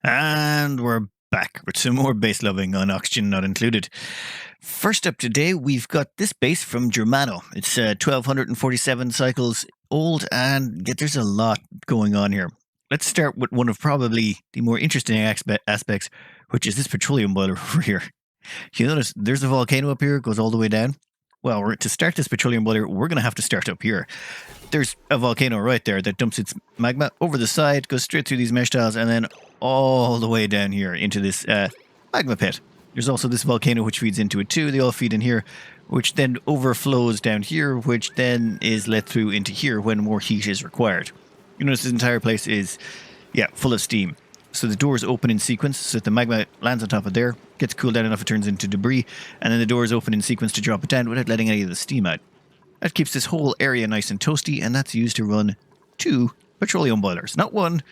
And we're back with some more base loving on Oxygen Not Included. First up today, we've got this base from Germano. It's 1247 cycles old, and yet there's a lot going on here. Let's start with one of probably the more interesting aspects, which is this petroleum boiler over here. You notice there's a volcano up here, it goes all the way down. Well, to start this petroleum boiler, we're going to have to start up here. There's a volcano right there that dumps its magma over the side, goes straight through these mesh tiles, and then all the way down here into this magma pit. There's also this volcano which feeds into it too. They all feed in here, which then overflows down here, which then is let through into here when more heat is required. You notice this entire place is, full of steam. So the doors open in sequence, so that the magma lands on top of there, gets cooled down enough it turns into debris, and then the doors open in sequence to drop it down without letting any of the steam out. That keeps this whole area nice and toasty, and that's used to run 2 petroleum boilers. Not 1,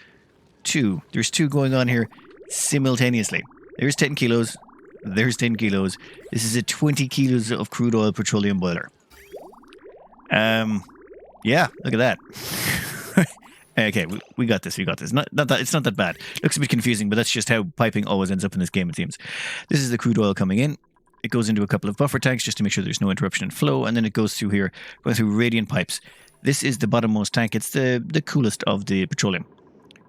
2. There's 2 going on here simultaneously. There's 10 kilos. There's 10 kilos. This is a 20 kilos of crude oil petroleum boiler. Yeah, look at that. Okay, we got this. It's not that bad. Looks a bit confusing, but that's just how piping always ends up in this game, it seems. This is the crude oil coming in. It goes into a couple of buffer tanks just to make sure there's no interruption in flow, and then it goes through here, going through radiant pipes. This is the bottommost tank. It's the coolest of the petroleum.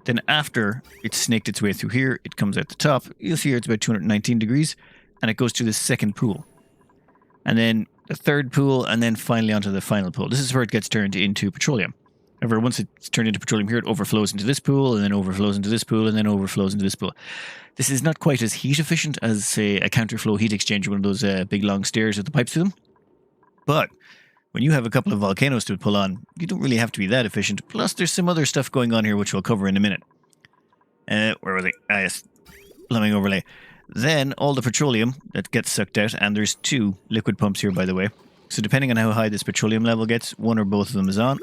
Then after it's snaked its way through here, it comes out the top. You'll see here it's about 219 degrees, and it goes to the second pool. And then the third pool, and then finally onto the final pool. This is where it gets turned into petroleum. However, once it's turned into petroleum here, it overflows into this pool, and then overflows into this pool, and then overflows into this pool. This is not quite as heat efficient as, say, a counterflow heat exchanger, one of those big long stairs with the pipes through them. But when you have a couple of volcanoes to pull on, you don't really have to be that efficient. Plus, there's some other stuff going on here, which we'll cover in a minute. Where were they? Ah, yes. Plumbing overlay. Then, all the petroleum that gets sucked out, and there's 2 liquid pumps here, by the way. So depending on how high this petroleum level gets, one or both of them is on.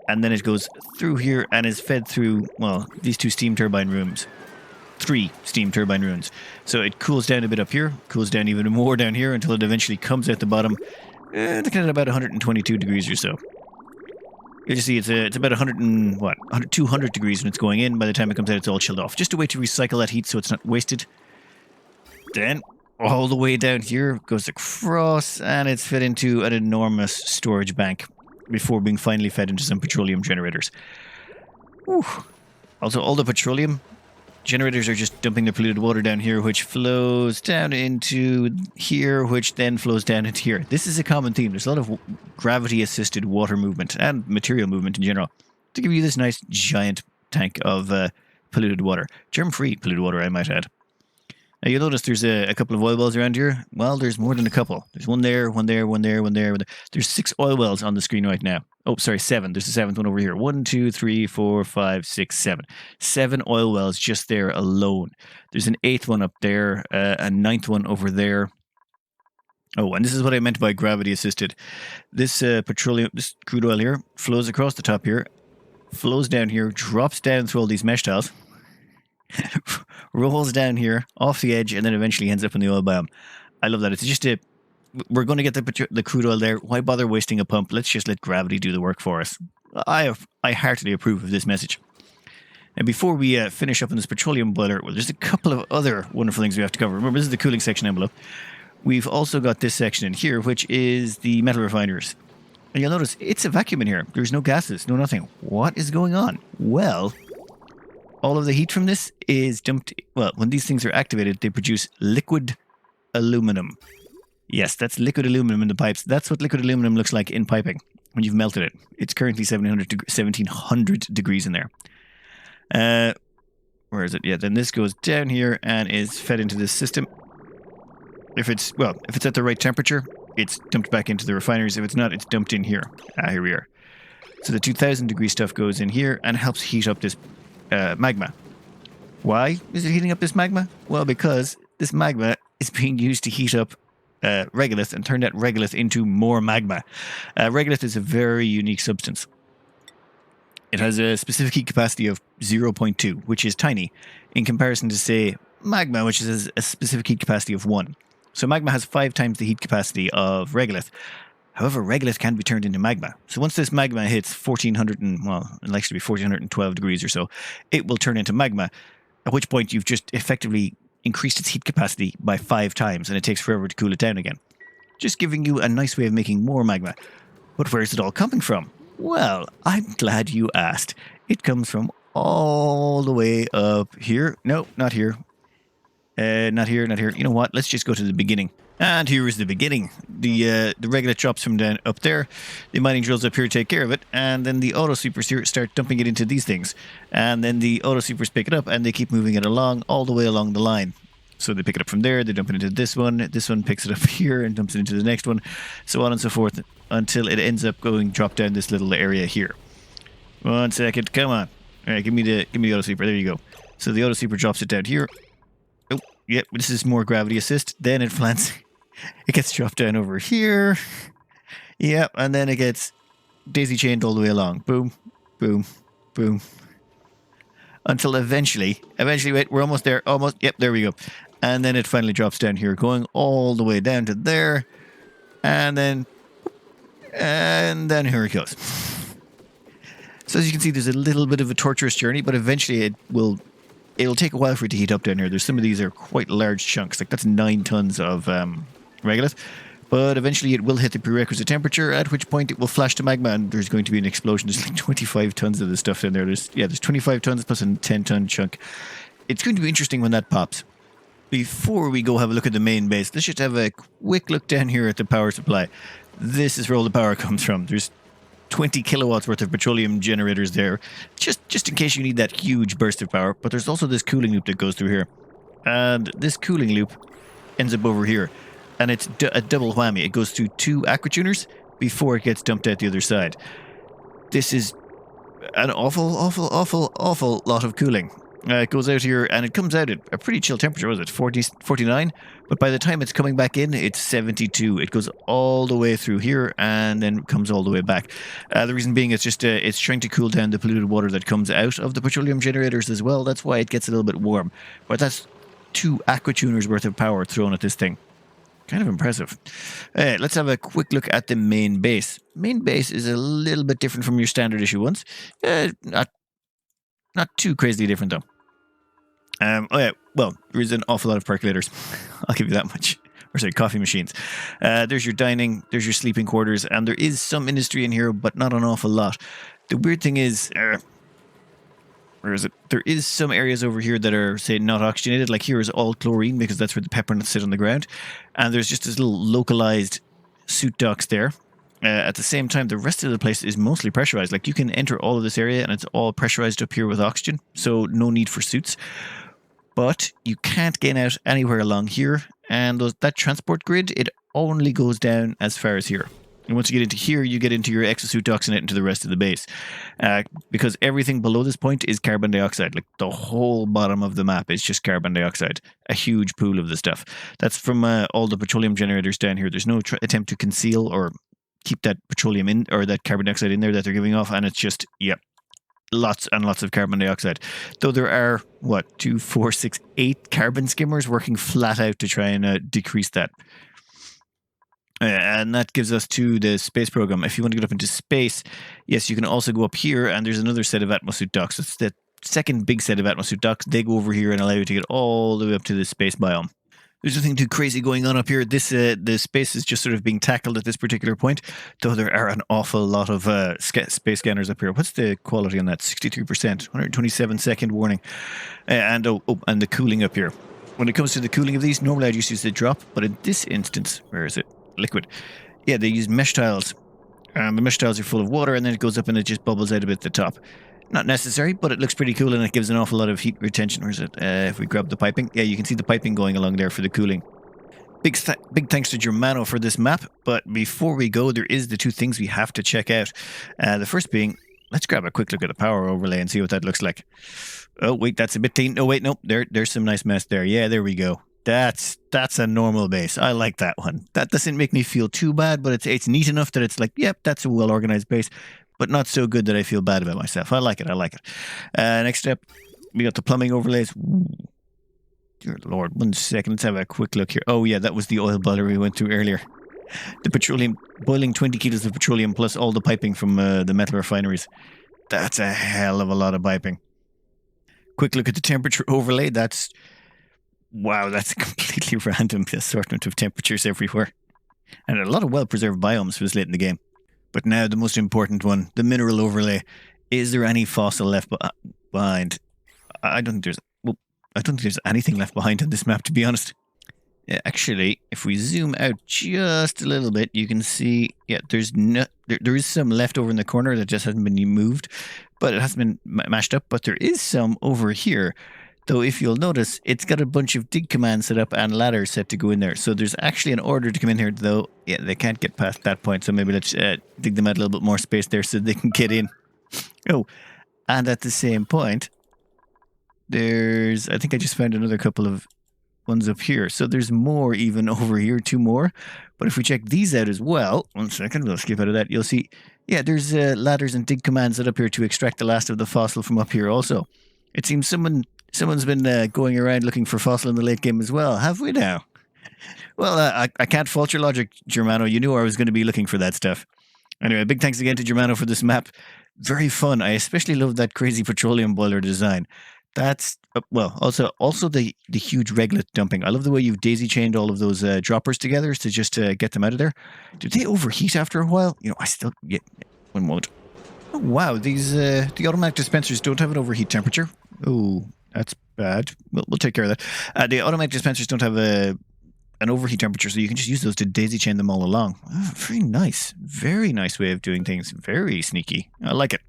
And then it goes through here and is fed through, well, these 2 steam turbine rooms. 3 steam turbine rooms. So it cools down a bit up here, cools down even more down here until it eventually comes out the bottom, looking at about 122 degrees or so. You just see it's about 200 degrees when it's going in. By the time it comes out, it's all chilled off. Just a way to recycle that heat so it's not wasted. Then, all the way down here, goes across, and it's fed into an enormous storage bank before being finally fed into some petroleum generators. Whew. Also, all the petroleum generators are just dumping the polluted water down here, which flows down into here, which then flows down into here. This is a common theme. There's a lot of gravity-assisted water movement and material movement in general to give you this nice giant tank of polluted water. Germ-free polluted water, I might add. Now, you'll notice there's a couple of oil wells around here. Well, there's more than a couple. There's one there, one there, one there, one there. There's 6 oil wells on the screen right now. Oh, sorry, 7. There's a 7th one over here. 1, 2, 3, 4, 5, 6, 7. 7 oil wells just there alone. There's an 8th one up there, a 9th one over there. Oh, and this is what I meant by gravity-assisted. This petroleum, this crude oil here, flows across the top here, flows down here, drops down through all these mesh tiles, rolls down here, off the edge, and then eventually ends up in the oil biome. I love that. It's just we're going to get the crude oil there. Why bother wasting a pump? Let's just let gravity do the work for us. I heartily approve of this message. And before we finish up on this petroleum boiler, well, there's a couple of other wonderful things we have to cover. Remember, this is the cooling section envelope. We've also got this section in here, which is the metal refiners. And you'll notice it's a vacuum in here. There's no gases, no nothing. What is going on? Well, all of the heat from this is dumped. Well, when these things are activated, they produce liquid aluminum. Yes, that's liquid aluminum in the pipes. That's what liquid aluminum looks like in piping when you've melted it. It's currently 1700 degrees in there. Where is it? Yeah, then this goes down here and is fed into this system. If it's at the right temperature, it's dumped back into the refineries. If it's not, it's dumped in here. Here we are. So the 2000 degree stuff goes in here and helps heat up this magma. Why is it heating up this magma? Well, because this magma is being used to heat up regolith and turn that regolith into more magma. Regolith is a very unique substance. It has a specific heat capacity of 0.2, which is tiny, in comparison to, say, magma, which has a specific heat capacity of 1. So magma has 5 times the heat capacity of regolith. However, regolith can be turned into magma. So once this magma hits 1400 it likes to be 1412 degrees or so, it will turn into magma. at which point you've just effectively increased its heat capacity by 5 times, and it takes forever to cool it down again. Just giving you a nice way of making more magma. But where's it all coming from? Well, I'm glad you asked. It comes from all the way up here. No, not here. Not here, not here. You know what? Let's just go to the beginning. And here is the beginning. The regular drops from down up there. The mining drills up here take care of it. And then the auto sweepers here start dumping it into these things. And then the auto sweepers pick it up and they keep moving it along all the way along the line. So they pick it up from there, they dump it into this one picks it up here and dumps it into the next one, so on and so forth, until it ends up going drop down this little area here. 1 second, come on. Alright, give me the auto sweeper, there you go. So the auto sweeper drops it down here. Oh, yep, this is more gravity assist. Then it plants, it gets dropped down over here. Yep, and then it gets daisy chained all the way along. Boom, boom, boom. Until eventually, wait, we're almost there, almost, yep, there we go. And then it finally drops down here, going all the way down to there. And then here it goes. So as you can see, there's a little bit of a torturous journey, but eventually it'll take a while for it to heat up down here. There's some of these are quite large chunks, like that's 9 tons of regolith. But eventually it will hit the prerequisite temperature, at which point it will flash to magma and there's going to be an explosion. There's like 25 tons of this stuff in there. There's 25 tons plus a 10-ton chunk. It's going to be interesting when that pops. Before we go have a look at the main base, let's just have a quick look down here at the power supply. This is where all the power comes from. There's 20 kilowatts worth of petroleum generators there, just in case you need that huge burst of power. But there's also this cooling loop that goes through here. And this cooling loop ends up over here. And it's a double whammy. It goes through 2 aquatuners before it gets dumped out the other side. This is an awful lot of cooling. It goes out here and it comes out at a pretty chill temperature. Was it 49? But by the time it's coming back in, it's 72. It goes all the way through here and then comes all the way back. The reason being it's just it's trying to cool down the polluted water that comes out of the petroleum generators as well. That's why it gets a little bit warm. But that's 2 aquatuners worth of power thrown at this thing. Kind of impressive. Let's have a quick look at the main base. Main base is a little bit different from your standard issue ones. Not too crazily different though. Oh yeah, well, there is an awful lot of percolators. I'll give you that much. Or sorry, coffee machines. There's your dining, there's your sleeping quarters, and there is some industry in here, but not an awful lot. The weird thing is, where is it? There is some areas over here that are, say, not oxygenated. Like here is all chlorine because that's where the peppernuts sit on the ground. And there's just this little localized soot docks there. At the same time, the rest of the place is mostly pressurized. Like you can enter all of this area and it's all pressurized up here with oxygen. So no need for suits. But you can't gain out anywhere along here. And that transport grid, it only goes down as far as here. And once you get into here, you get into your exosuit docks and into the rest of the base. Because everything below this point is carbon dioxide. Like the whole bottom of the map is just carbon dioxide. A huge pool of the stuff. That's from all the petroleum generators down here. There's no attempt to conceal or keep that petroleum in, or that carbon dioxide in there that they're giving off. And it's just, yep. Lots and lots of carbon dioxide. Though there are, 2, 4, 6, 8 carbon skimmers working flat out to try and decrease that. And that gives us to the space program. If you want to get up into space, yes, you can also go up here and there's another set of atmosuit docks. It's the second big set of atmosuit docks. They go over here and allow you to get all the way up to the space biome. There's nothing too crazy going on up here. This the space is just sort of being tackled at this particular point, though there are an awful lot of space scanners up here. What's the quality on that? 63%, 127-second warning. And the cooling up here. When it comes to the cooling of these, normally I'd just use the drop, but in this instance, where is it? Liquid. Yeah, they use mesh tiles. The mesh tiles are full of water, and then it goes up and it just bubbles out a bit at the top. Not necessary, but it looks pretty cool and it gives an awful lot of heat retention. Where is it? If we grab the piping. Yeah, you can see the piping going along there for the cooling. Big thanks to Germano for this map. But before we go, there is the 2 things we have to check out. The first being, let's grab a quick look at the power overlay and see what that looks like. Oh, wait, that's a bit clean. Oh, wait, nope. There's some nice mess there. Yeah, there we go. That's a normal base. I like that one. That doesn't make me feel too bad, but it's neat enough that it's like, yep, that's a well-organized base. But not so good that I feel bad about myself. I like it. Next step, we got the plumbing overlays. Ooh. Dear Lord, 1 second. Let's have a quick look here. Oh, yeah, that was the oil boiler we went through earlier. The petroleum, boiling 20 kilos of petroleum plus all the piping from the metal refineries. That's a hell of a lot of piping. Quick look at the temperature overlay. Wow, that's a completely random assortment of temperatures everywhere. And a lot of well-preserved biomes for this late in the game. But now the most important one, the mineral overlay. Is there any fossil left behind? I don't think there's anything left behind on this map, to be honest. Yeah, actually, if we zoom out just a little bit, you can see, yeah, there is some left over in the corner that just hasn't been moved, but it hasn't been mashed up. But there is some over here. Though if you'll notice, it's got a bunch of dig commands set up and ladders set to go in there. So there's actually an order to come in here, though. Yeah, they can't get past that point. So maybe let's dig them out a little bit more space there so they can get in. Oh, and at the same point, I think I just found another couple of ones up here. So there's more even over here, 2 more. But if we check these out as well, 1 second, we'll skip out of that. You'll see, yeah, there's ladders and dig commands set up here to extract the last of the fossil from up here also. It seems someone's been going around looking for fossil in the late game as well. Have we now? Well, I can't fault your logic, Germano. You knew I was going to be looking for that stuff. Anyway, big thanks again to Germano for this map. Very fun. I especially love that crazy petroleum boiler design. That's, well, also the huge reglet dumping. I love the way you've daisy-chained all of those droppers together to just get them out of there. Do they overheat after a while? You know, one moment. Oh, wow, the automatic dispensers don't have an overheat temperature. Oh, that's bad. We'll take care of that. The automatic dispensers don't have an overheat temperature, so you can just use those to daisy-chain them all along. Oh, very nice. Very nice way of doing things. Very sneaky. I like it.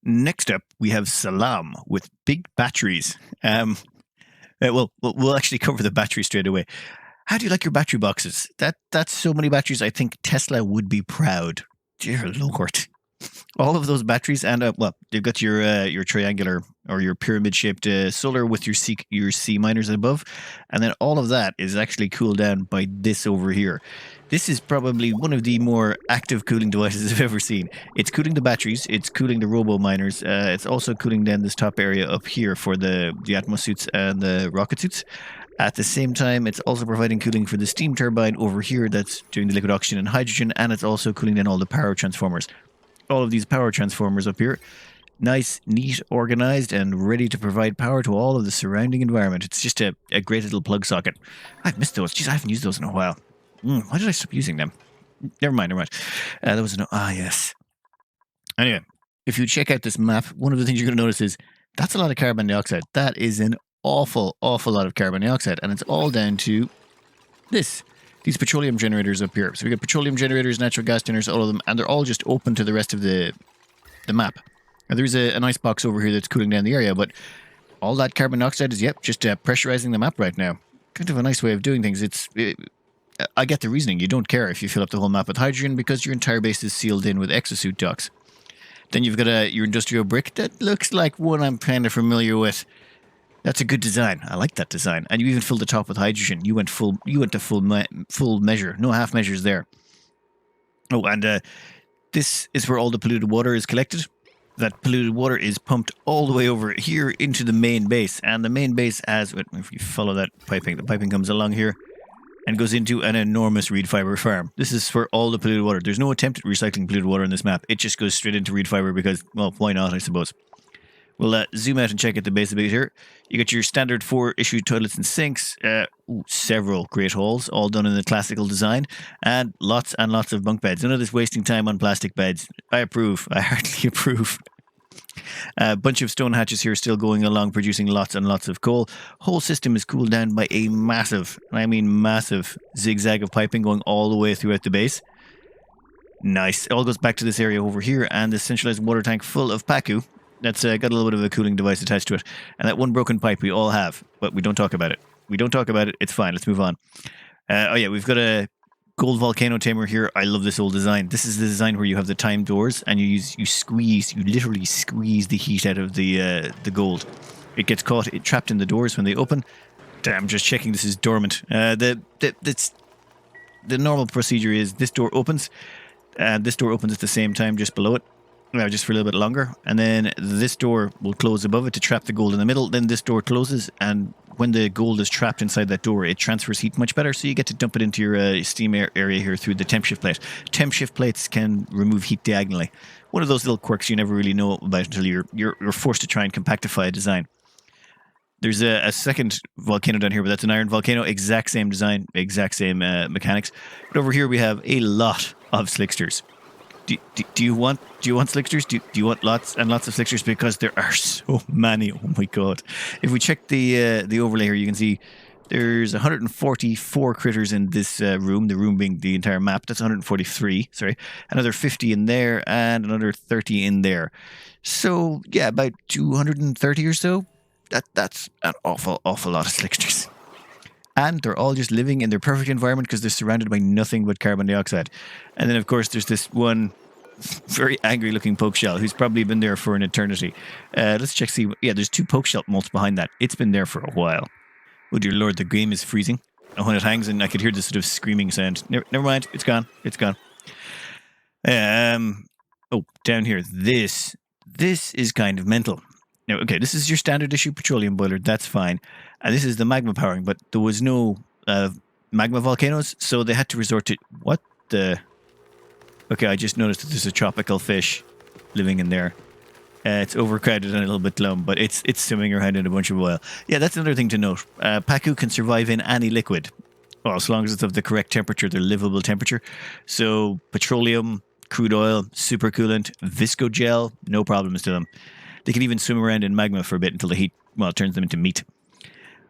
Next up, we have Salm with big batteries. We'll actually cover the battery straight away. How do you like your battery boxes? That's so many batteries. I think Tesla would be proud. Dear Lord. All of those batteries, and you've got your triangular or your pyramid-shaped solar with your C miners above, and then all of that is actually cooled down by this over here. This is probably one of the more active cooling devices I've ever seen. It's cooling the batteries, it's cooling the robo miners, it's also cooling down this top area up here for the Atmos suits and the rocket suits. At the same time, it's also providing cooling for the steam turbine over here that's doing the liquid oxygen and hydrogen, and it's also cooling down all the power transformers. All of these power transformers up here, nice, neat, organized, and ready to provide power to all of the surrounding environment. It's just a great little plug socket. I've missed those. Jeez, I haven't used those in a while. Why did I stop using them? Never mind. There was yes. Anyway, if you check out this map, one of the things you're going to notice is that's a lot of carbon dioxide. That is an awful lot of carbon dioxide, and it's all down to these petroleum generators up here. So we got petroleum generators, natural gas generators, all of them, and they're all just open to the rest of the map. Now there's an ice box over here that's cooling down the area, but all that carbon dioxide is, just pressurizing the map right now. Kind of a nice way of doing things. I get the reasoning. You don't care if you fill up the whole map with hydrogen because your entire base is sealed in with exosuit docks. Then you've got your industrial brick that looks like one I'm kind of familiar with. That's a good design. I like that design. And you even filled the top with hydrogen. You went to full measure. No half measures there. Oh, and this is where all the polluted water is collected. That polluted water is pumped all the way over here into the main base. And the main base if you follow that piping, the piping comes along here and goes into an enormous reed fiber farm. This is for all the polluted water. There's no attempt at recycling polluted water in this map. It just goes straight into reed fiber because, well, why not, I suppose. We'll zoom out and check at the base a bit here. You got your standard 4 issue toilets and sinks, several great halls, all done in the classical design, and lots of bunk beds. None of this wasting time on plastic beds. I approve. I heartily approve. A bunch of stone hatches here still going along, producing lots and lots of coal. Whole system is cooled down by a massive, and I mean massive, zigzag of piping going all the way throughout the base. Nice. It all goes back to this area over here, and the centralized water tank full of Paku. That's got a little bit of a cooling device attached to it. And that one broken pipe we all have, but we don't talk about it. It's fine. Let's move on. We've got a gold Volcano Tamer here. I love this old design. This is the design where you have the timed doors and you literally squeeze the heat out of the gold. It gets trapped in the doors when they open. Damn, just checking this is dormant. The normal procedure is this door opens, and this door opens at the same time just below it. Just for a little bit longer, and then this door will close above it to trap the gold in the middle. Then this door closes, and when the gold is trapped inside that door, it transfers heat much better, so you get to dump it into your steam area here through the temp shift plate. Temp shift plates can remove heat diagonally. One of those little quirks you never really know about until you're forced to try and compactify a design. There's a second volcano down here, but that's an iron volcano. Exact same design, exact same mechanics. But over here we have a lot of slicksters. Do you want slicksters? Do you want lots and lots of slicksters? Because there are so many. Oh my god! If we check the overlay here, you can see there's 144 critters in this room. The room being the entire map. That's 143. Sorry, another 50 in there, and another 30 in there. So yeah, about 230 or so. That's an awful lot of slicksters. And they're all just living in their perfect environment because they're surrounded by nothing but carbon dioxide. And then, of course, there's this one very angry-looking poke shell who's probably been there for an eternity. Let's check, see. Yeah, there's 2 poke shell molts behind that. It's been there for a while. Oh, dear Lord, the game is freezing. And when it hangs, and I could hear this sort of screaming sound. Never mind. It's gone. It's gone. Oh, down here. This is kind of mental. Now, okay, this is your standard issue petroleum boiler. That's fine. And this is the magma powering, but there was no magma volcanoes, so they had to resort to... What the... Okay, I just noticed that there's a tropical fish living in there. It's overcrowded and a little bit glum, but it's swimming around in a bunch of oil. Yeah, that's another thing to note. Pacu can survive in any liquid. Well, as long as it's of the correct temperature, the livable temperature. So, petroleum, crude oil, supercoolant, viscogel, no problems to them. They can even swim around in magma for a bit until the heat, well, turns them into meat.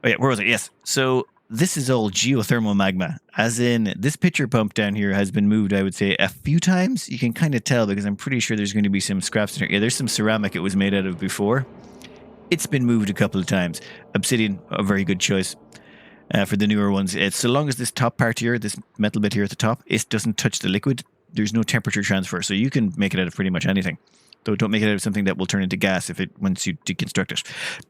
Oh yeah, where was it? Yes. So this is all geothermal magma. As in, this pitcher pump down here has been moved, I would say, a few times. You can kind of tell because I'm pretty sure there's going to be some scraps in here. Yeah, there's some ceramic it was made out of before. It's been moved a couple of times. Obsidian, a very good choice for the newer ones. It's so long as this top part here, this metal bit here at the top, it doesn't touch the liquid, there's no temperature transfer. So you can make it out of pretty much anything. Though don't make it out of something that will turn into gas once you deconstruct it.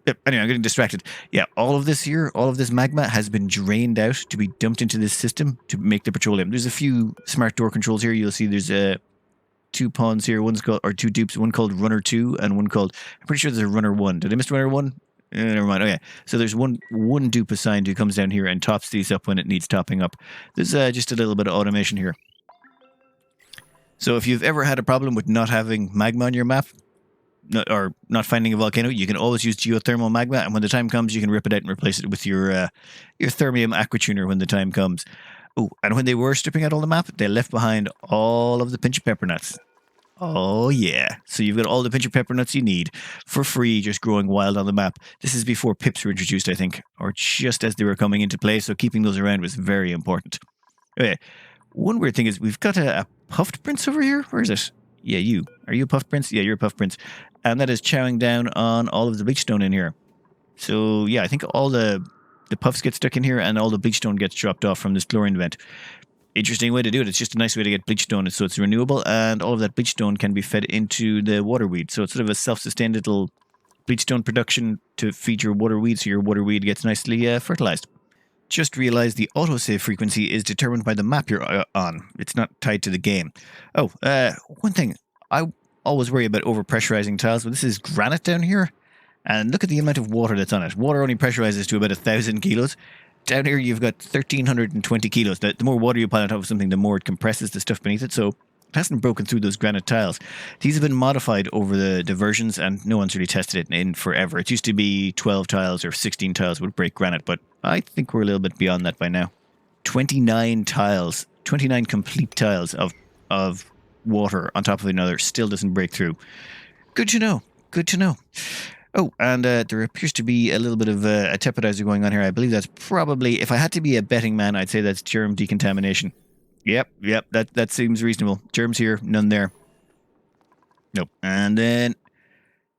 But anyway, I'm getting distracted. Yeah, all of this here, all of this magma has been drained out to be dumped into this system to make the petroleum. There's a few smart door controls here. You'll see there's 2 pawns here. One's called, or 2 dupes. One called Runner 2 and one called, I'm pretty sure there's a Runner 1. Did I miss Runner 1? Never mind. Okay, so there's one dupe assigned who comes down here and tops these up when it needs topping up. There's just a little bit of automation here. So if you've ever had a problem with not having magma on your map, or not finding a volcano, you can always use geothermal magma, and when the time comes, you can rip it out and replace it with your thermium aquatuner when the time comes. Oh, and when they were stripping out all the map, they left behind all of the pinch of pepper nuts. Oh yeah, so you've got all the pinch of pepper nuts you need for free, just growing wild on the map. This is before pips were introduced, I think, or just as they were coming into play, so keeping those around was very important. Okay. One weird thing is we've got a puffed prince over here. Where is it? Yeah, you. Are you a puffed prince? Yeah, you're a puffed prince. And that is chowing down on all of the bleachstone in here. So, yeah, I think all the puffs get stuck in here and all the bleachstone gets dropped off from this chlorine vent. Interesting way to do it. It's just a nice way to get bleachstone so it's renewable, and all of that bleachstone can be fed into the water weed. So it's sort of a self-sustained little bleachstone production to feed your water weed so your water weed gets nicely fertilized. Just realize the autosave frequency is determined by the map you're on. It's not tied to the game. Oh, one thing. I always worry about overpressurizing tiles, but this is granite down here. And look at the amount of water that's on it. Water only pressurizes to about 1,000 kilos. Down here, you've got 1,320 kilos. The more water you pile on top of something, the more it compresses the stuff beneath it. So it hasn't broken through those granite tiles. These have been modified over the versions, and no one's really tested it in forever. It used to be 12 tiles or 16 tiles would break granite, but I think we're a little bit beyond that by now. 29 tiles, 29 complete tiles of water on top of another still doesn't break through. Good to know. Good to know. Oh, and there appears to be a little bit of a tepidizer going on here. I believe that's probably, if I had to be a betting man, I'd say that's germ decontamination. Yep, that seems reasonable. Germs here, none there. Nope. And then,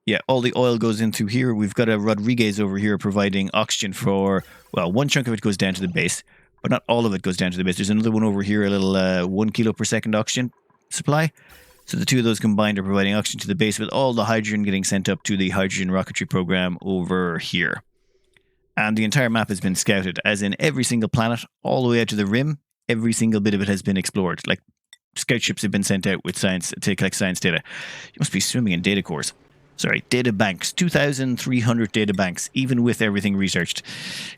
yeah, all the oil goes in through here. We've got a Rodriguez over here providing oxygen for, well, one chunk of it goes down to the base, but not all of it goes down to the base. There's another one over here, a little 1 kilo per second oxygen supply. So the two of those combined are providing oxygen to the base, with all the hydrogen getting sent up to the hydrogen rocketry program over here. And the entire map has been scouted, as in every single planet, all the way out to the rim. Every single bit of it has been explored. Like, scout ships have been sent out with science to collect science data. You must be swimming in data cores. Sorry, data banks. 2,300 data banks, even with everything researched.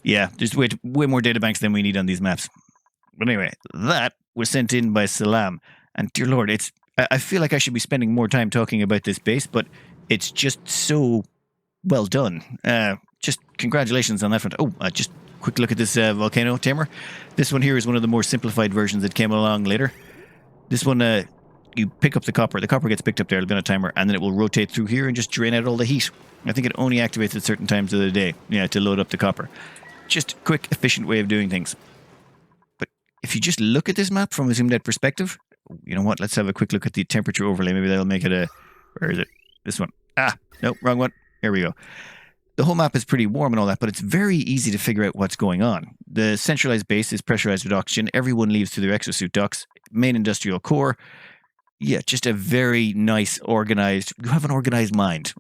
Yeah, there's way more data banks than we need on these maps. But anyway, that was sent in by Salm. And dear Lord, I feel like I should be spending more time talking about this base, but it's just so well done. just congratulations on that front. Oh, just quick look at this Volcano Tamer. This one here is one of the more simplified versions that came along later. This one, you pick up the copper. The copper gets picked up there, it'll be on a timer, and then it will rotate through here and just drain out all the heat. I think it only activates at certain times of the day, to load up the copper. Just a quick, efficient way of doing things. But if you just look at this map from a zoomed out perspective, you know what? Let's have a quick look at the temperature overlay. Maybe that'll make it a... Where is it? This one. Nope, wrong one. Here we go. The whole map is pretty warm and all that, but it's very easy to figure out what's going on. The centralized base is pressurized with oxygen. Everyone leaves through their exosuit ducts. Main industrial core. Yeah, just a very nice, organized... You have an organized mind.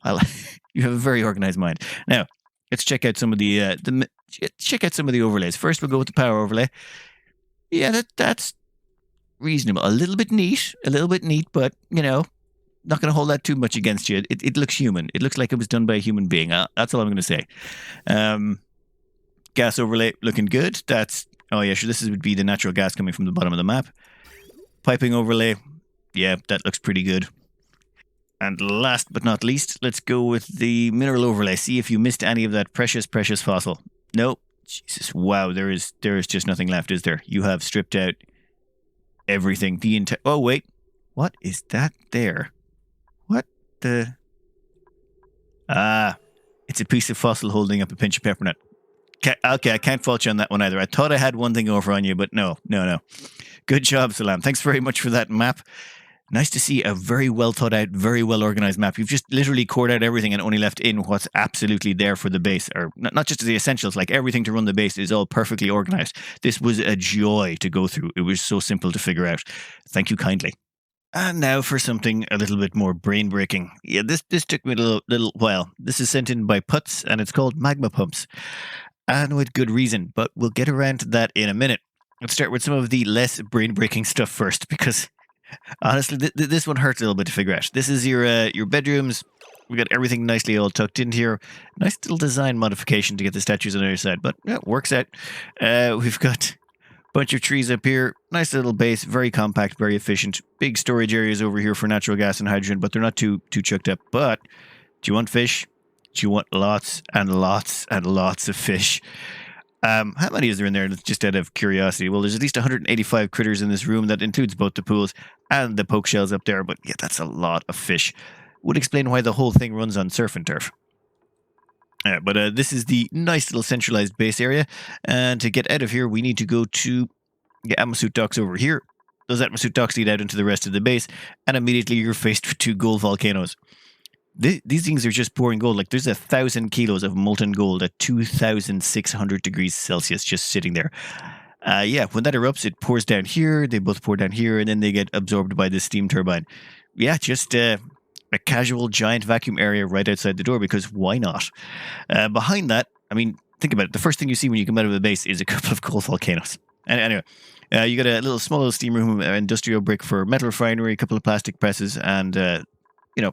You have a very organized mind. Now, let's check out some of the overlays. First, we'll go with the power overlay. Yeah, that's reasonable. A little bit neat, but, not going to hold that too much against you. It looks human. It looks like it was done by a human being. That's all I'm going to say. Gas overlay, looking good. Oh yeah, sure, this would be the natural gas coming from the bottom of the map. Piping overlay, yeah, that looks pretty good. And last but not least, let's go with the mineral overlay. See if you missed any of that precious fossil. No, Jesus, wow, there is just nothing left, is there? You have stripped out everything. Oh wait, what is that there? What the? It's a piece of fossil holding up a pinch of peppermint. Okay, I can't fault you on that one either. I thought I had one thing over on you, but no. Good job, Salm. Thanks very much for that map. Nice to see a very well thought out, very well organized map. You've just literally cored out everything and only left in what's absolutely there for the base. Or not just the essentials, like everything to run the base is all perfectly organized. This was a joy to go through. It was so simple to figure out. Thank you kindly. And now for something a little bit more brain-breaking. Yeah, this took me a little while. This is sent in by Putz, and it's called Magma Pumps. And with good reason, but we'll get around to that in a minute. Let's start with some of the less brain-breaking stuff first, because honestly, this one hurts a little bit to figure out. This is your bedrooms. We got everything nicely all tucked in here. Nice little design modification to get the statues on the other side, but yeah, it works out. We've got bunch of trees up here. Nice little base, very compact, very efficient. Big storage areas over here for natural gas and hydrogen, but they're not too chucked up. But do you want fish? Do you want lots and lots and lots of fish? How many is there in there? Just out of curiosity. Well, there's at least 185 critters in this room. That includes both the pools and the poke shells up there. But yeah, that's a lot of fish. Would explain why the whole thing runs on surf and turf. But this is the nice little centralized base area. And to get out of here, we need to go to the Atmosuit docks over here. Those Atmosuit docks lead out into the rest of the base. And immediately you're faced with 2 gold volcanoes. These things are just pouring gold. Like, there's 1,000 kilos of molten gold at 2,600 degrees Celsius just sitting there. When that erupts, it pours down here. They both pour down here, and then they get absorbed by the steam turbine. Yeah, just a casual giant vacuum area right outside the door, because why not? Behind that, I mean, think about it. The first thing you see when you come out of the base is a couple of gold volcanoes. And anyway, you got a small little steam room, industrial brick for metal refinery, a couple of plastic presses, and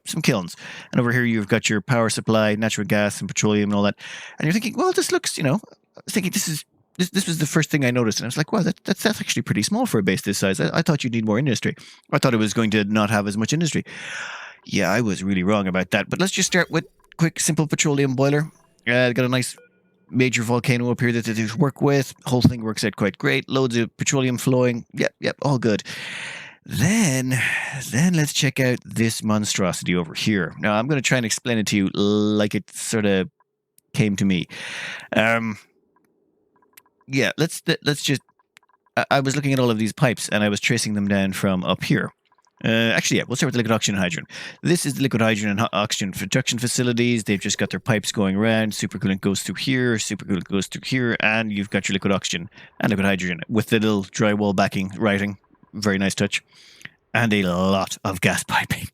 some kilns. And over here you've got your power supply, natural gas and petroleum and all that. And you're thinking, well, this looks, I was thinking this was the first thing I noticed. And I was like, wow, that's actually pretty small for a base this size. I thought you'd need more industry. I thought it was going to not have as much industry. Yeah, I was really wrong about that. But let's just start with quick, simple petroleum boiler. Got a nice major volcano up here that they just work with. Whole thing works out quite great. Loads of petroleum flowing. Yep, all good. Then let's check out this monstrosity over here. Now, I'm going to try and explain it to you like it sort of came to me. Let's just... I was looking at all of these pipes, and I was tracing them down from up here. We'll start with the liquid oxygen and hydrogen. This is the liquid hydrogen and oxygen production facilities. They've just got their pipes going around. Supercoolant goes through here, supercoolant goes through here, and you've got your liquid oxygen and liquid hydrogen with the little drywall backing writing. Very nice touch. And a lot of gas piping.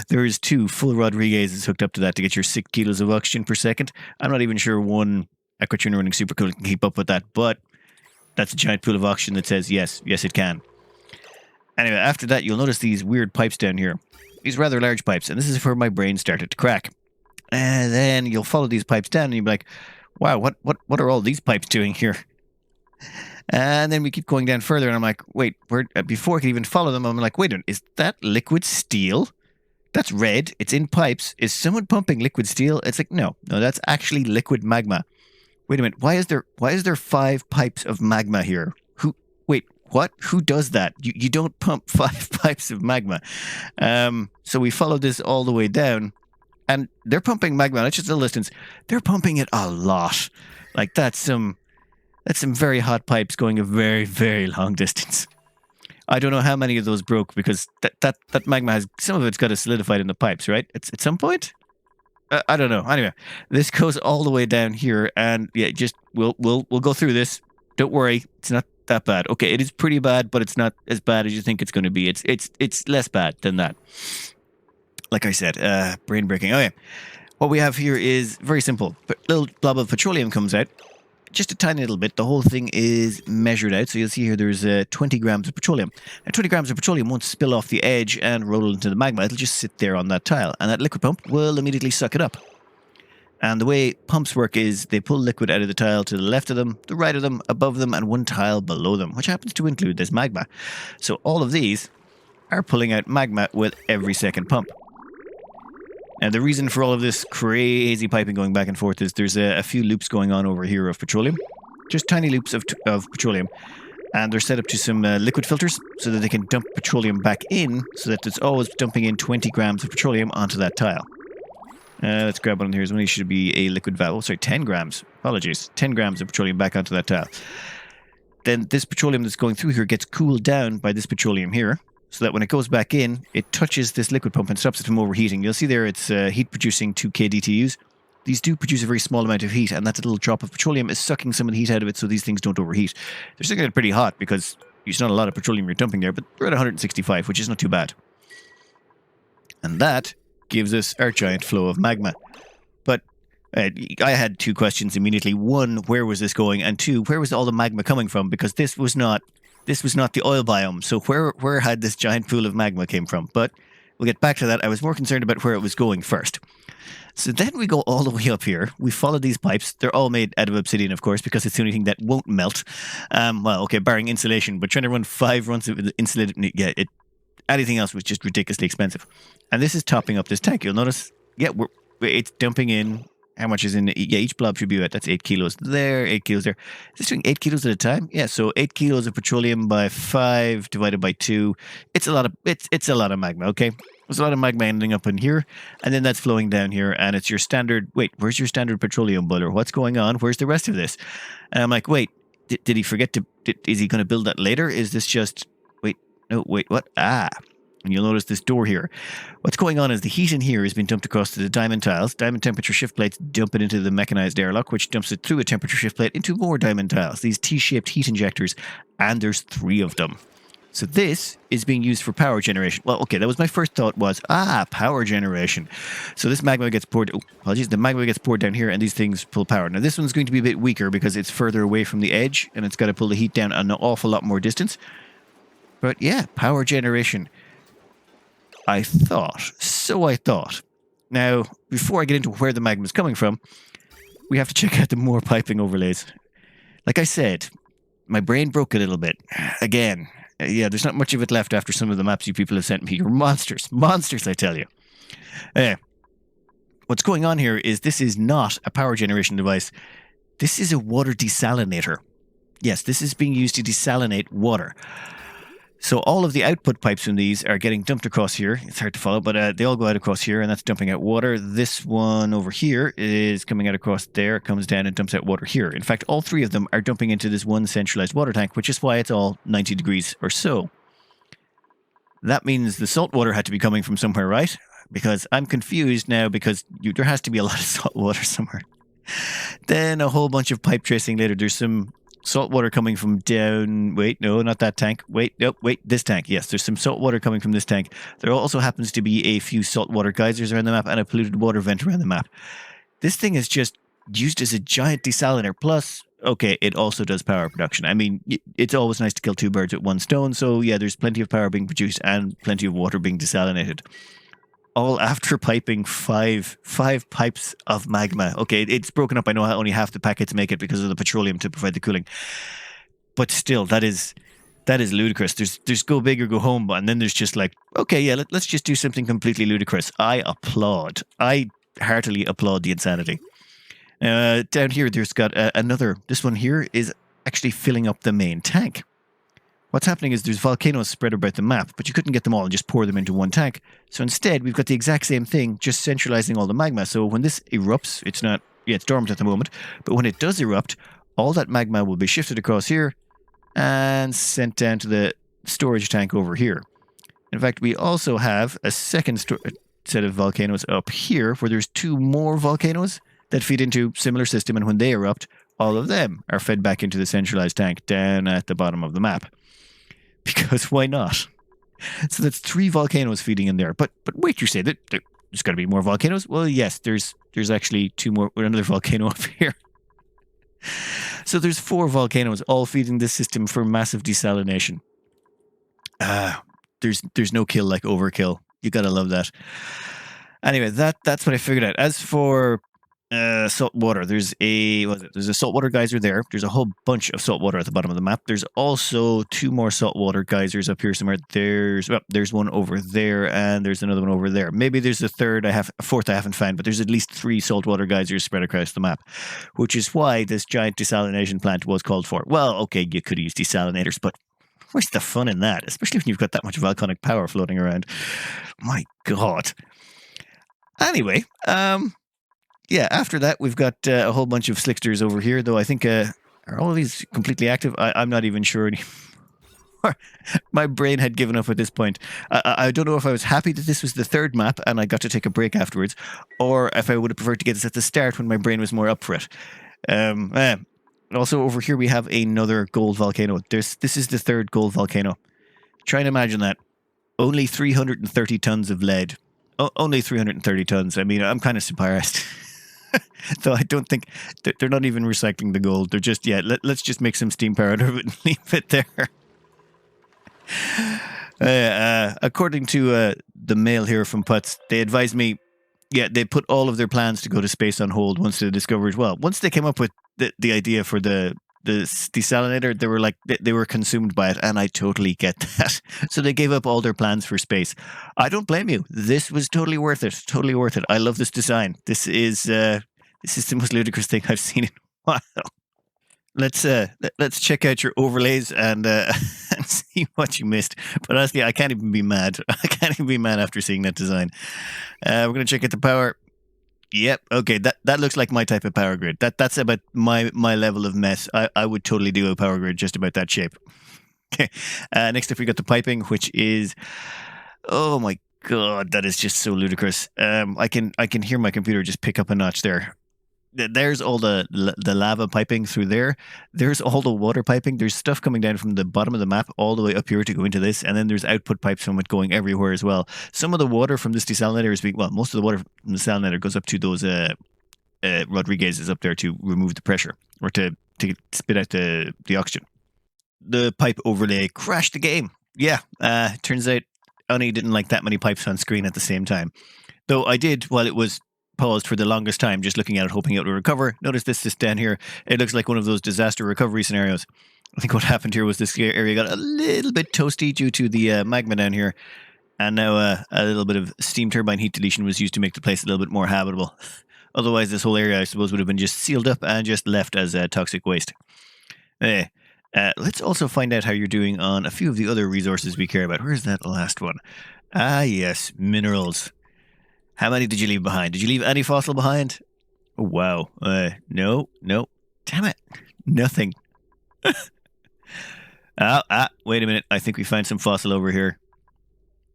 There's 2 full rod regazes hooked up to that to get your 6 kilos of oxygen per second. I'm not even sure one Equatrine running supercoolant can keep up with that, but that's a giant pool of oxygen that says yes, it can. Anyway, after that, you'll notice these weird pipes down here. These rather large pipes, and this is where my brain started to crack. And then you'll follow these pipes down, and you'll be like, wow, what are all these pipes doing here? And then we keep going down further, and I'm like, wait, before I could even follow them, I'm like, wait a minute, is that liquid steel? That's red. It's in pipes. Is someone pumping liquid steel? It's like, no, that's actually liquid magma. Wait a minute. Why is there 5 pipes of magma here? Wait, what? Who does that? You don't pump 5 pipes of magma. So we followed this all the way down, and they're pumping magma, not just a little distance. They're pumping it a lot. Like that's some very hot pipes going a very, very long distance. I don't know how many of those broke because that magma has, some of it's got to solidified in the pipes, right? It's at some point. I don't know. Anyway, this goes all the way down here, and yeah, just we'll go through this. Don't worry, it's not that bad. Okay, it is pretty bad, but it's not as bad as you think it's going to be. It's less bad than that. Like I said, brain breaking. Okay, what we have here is very simple. A little blob of petroleum comes out. Just a tiny little bit. The whole thing is measured out. So you'll see here there's 20 grams of petroleum. Now 20 grams of petroleum won't spill off the edge and roll into the magma. It'll just sit there on that tile. And that liquid pump will immediately suck it up. And the way pumps work is they pull liquid out of the tile to the left of them, the right of them, above them, and one tile below them, which happens to include this magma. So all of these are pulling out magma with every second pump. And the reason for all of this crazy piping going back and forth is there's a few loops going on over here of petroleum. Just tiny loops of petroleum. And they're set up to some liquid filters so that they can dump petroleum back in so that it's always dumping in 20 grams of petroleum onto that tile. Let's grab one here. There's only should be a liquid valve. Oh, sorry, 10 grams. Apologies. 10 grams of petroleum back onto that tile. Then this petroleum that's going through here gets cooled down by this petroleum here, so that when it goes back in, it touches this liquid pump and stops it from overheating. You'll see there it's heat producing 2 kDTUs. These do produce a very small amount of heat, and that little drop of petroleum is sucking some of the heat out of it so these things don't overheat. They're still getting pretty hot because there's not a lot of petroleum you're dumping there, but we're at 165, which is not too bad. And that gives us our giant flow of magma. But I had 2 questions immediately. 1, where was this going? And 2, where was all the magma coming from? Because this was not the oil biome. So where had this giant pool of magma came from? But we'll get back to that. I was more concerned about where it was going first. So then we go all the way up here. We follow these pipes. They're all made out of obsidian, of course, because it's the only thing that won't melt. Well, okay, barring insulation, but trying to run 5 runs of insulated, yeah, anything else was just ridiculously expensive. And this is topping up this tank. You'll notice, yeah, it's dumping in. How much is in? Yeah, each blob should be about, that's 8 kilos there, 8 kilos there. Is this doing 8 kilos at a time? Yeah, so 8 kilos of petroleum by 5 divided by 2. It's a lot of magma, okay? There's a lot of magma ending up in here, and then that's flowing down here, and it's your standard, wait, where's your standard petroleum boiler? What's going on? Where's the rest of this? And I'm like, wait, did he forget to, is he going to build that later? Is this just, wait, no, wait, what? And you'll notice this door here. What's going on is the heat in here has been dumped across to the diamond tiles. Diamond temperature shift plates dump it into the mechanized airlock, which dumps it through a temperature shift plate into more diamond tiles. These T-shaped heat injectors, and there's 3 of them. So this is being used for power generation. Well, okay, that was my first thought was, power generation. So this magma gets poured, apologies, the magma gets poured down here and these things pull power. Now this one's going to be a bit weaker because it's further away from the edge and it's got to pull the heat down an awful lot more distance. But yeah, power generation. I thought. Now, before I get into where the magma is coming from, we have to check out the more piping overlays. Like I said, my brain broke a little bit. Again, yeah, there's not much of it left after some of the maps you people have sent me. You're monsters. Monsters, I tell you. What's going on here is this is not a power generation device. This is a water desalinator. Yes, this is being used to desalinate water. So all of the output pipes from these are getting dumped across here. It's hard to follow, but they all go out across here, and that's dumping out water. This one over here is coming out across there, comes down and dumps out water here. In fact, all 3 of them are dumping into this one centralized water tank, which is why it's all 90 degrees or so. That means the salt water had to be coming from somewhere, right? Because I'm confused now because there has to be a lot of salt water somewhere. Then a whole bunch of pipe tracing later. There's some salt water coming from down, wait, no, not that tank. Wait, this tank. Yes, there's some salt water coming from this tank. There also happens to be a few saltwater geysers around the map and a polluted water vent around the map. This thing is just used as a giant desalinator. Plus, okay, it also does power production. I mean, it's always nice to kill 2 birds with 1 stone. So yeah, there's plenty of power being produced and plenty of water being desalinated. All after piping 5 pipes of magma. Okay, it's broken up. I know only half the packets make it because of the petroleum to provide the cooling. But still, that is That is ludicrous. There's go big or go home, and then there's just like, okay, yeah, let's just do something completely ludicrous. I applaud. I heartily applaud the insanity. Down here, there's got another. This one here is actually filling up the main tank. What's happening is there's volcanoes spread about the map, but you couldn't get them all and just pour them into one tank. So instead, we've got the exact same thing, just centralizing all the magma. So when this erupts, it's not, yeah, it's dormant at the moment, but when it does erupt, all that magma will be shifted across here and sent down to the storage tank over here. In fact, we also have a second set of volcanoes up here, where there's 2 more volcanoes that feed into similar system, and when they erupt, all of them are fed back into the centralized tank down at the bottom of the map. Because why not? So that's 3 volcanoes feeding in there. But wait, you say that there's got to be more volcanoes? Well, yes, there's actually 2 more, another volcano up here. So there's 4 volcanoes all feeding this system for massive desalination. There's no kill like overkill. You gotta love that. Anyway, that's what I figured out. As for salt water, there's a saltwater geyser there. There's a whole bunch of salt water at the bottom of the map. There's also 2 more saltwater geysers up here somewhere. There's one over there, and there's another one over there. Maybe there's a fourth I haven't found, but there's at least 3 saltwater geysers spread across the map, which is why this giant desalination plant was called for. Well, okay, you could use desalinators, but where's the fun in that? Especially when you've got that much volcanic power floating around. My God. Anyway, yeah, after that, we've got a whole bunch of slicksters over here, though I think, are all of these completely active? I'm not even sure anymore. My brain had given up at this point. I don't know if I was happy that this was the 3rd map and I got to take a break afterwards, or if I would have preferred to get this at the start when my brain was more up for it. Also, over here, we have another gold volcano. This is the 3rd gold volcano. Try and imagine that. Only 330 tons of lead. Only 330 tons. I mean, I'm kind of surprised. Though I don't think they're not even recycling the gold. They're just, yeah, let's just make some steam power out of it and leave it there. According to the mail here from Putz, they advised me, yeah, they put all of their plans to go to space on hold once they discovered, well, once they came up with the idea for the desalinator, they were like, they were consumed by it, and I totally get that. So they gave up all their plans for space. I don't blame you. This was totally worth it. Totally worth it. I love this design. This is the most ludicrous thing I've seen in a while. Let's check out your overlays and see what you missed. But honestly, I can't even be mad. I can't even be mad after seeing that design. We're gonna check out the power. Yep. Okay. That looks like my type of power grid. That's about my level of mess. I would totally do a power grid just about that shape. Okay. Next up, we got the piping, which is, oh my God, that is just so ludicrous. I can hear my computer just pick up a notch there. There's all the lava piping through there. There's all the water piping. There's stuff coming down from the bottom of the map all the way up here to go into this. And then there's output pipes from it going everywhere as well. Some of the water from this desalinator is being, well, most of the water from the desalinator goes up to those Rodriguez's up there to remove the pressure or to spit out the oxygen. The pipe overlay crashed the game. Yeah, turns out Oni didn't like that many pipes on screen at the same time. Though I did, while it was paused for the longest time, just looking at it, hoping it would recover. Notice this down here. It looks like one of those disaster recovery scenarios. I think what happened here was this area got a little bit toasty due to the magma down here. And now a little bit of steam turbine heat deletion was used to make the place a little bit more habitable. Otherwise, this whole area, I suppose, would have been just sealed up and just left as toxic waste. Let's also find out how you're doing on a few of the other resources we care about. Where's that last one? Ah, yes, minerals. How many did you leave behind? Did you leave any fossil behind? Oh, wow. No. Damn it. Nothing. Wait a minute. I think we found some fossil over here.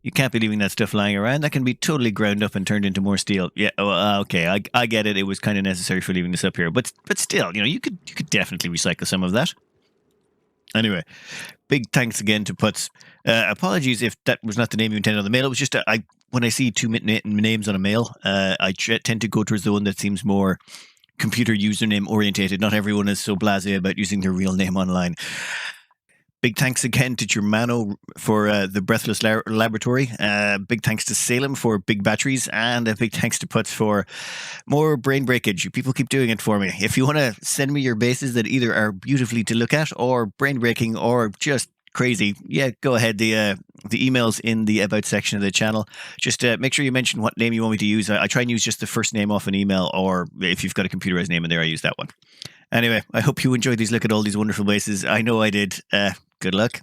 You can't be leaving that stuff lying around. That can be totally ground up and turned into more steel. Yeah, okay. I get it. It was kind of necessary for leaving this up here. But still, you could definitely recycle some of that. Anyway, big thanks again to Putz. Apologies if that was not the name you intended on the mail. It was just, when I see 2 names on a mail, I tend to go towards the one that seems more computer username orientated. Not everyone is so blasé about using their real name online. Big thanks again to Germano for the Breathless laboratory. Big thanks to Salm for big batteries. And a big thanks to Putz for more brain breakage. You people keep doing it for me. If you want to send me your bases that either are beautifully to look at or brain breaking or just crazy, yeah, go ahead. The email's in the about section of the channel. Just make sure you mention what name you want me to use. I try and use just the first name off an email, or if you've got a computerized name in there, I use that one. Anyway, I hope you enjoyed these. Look at all these wonderful bases. I know I did. Good luck.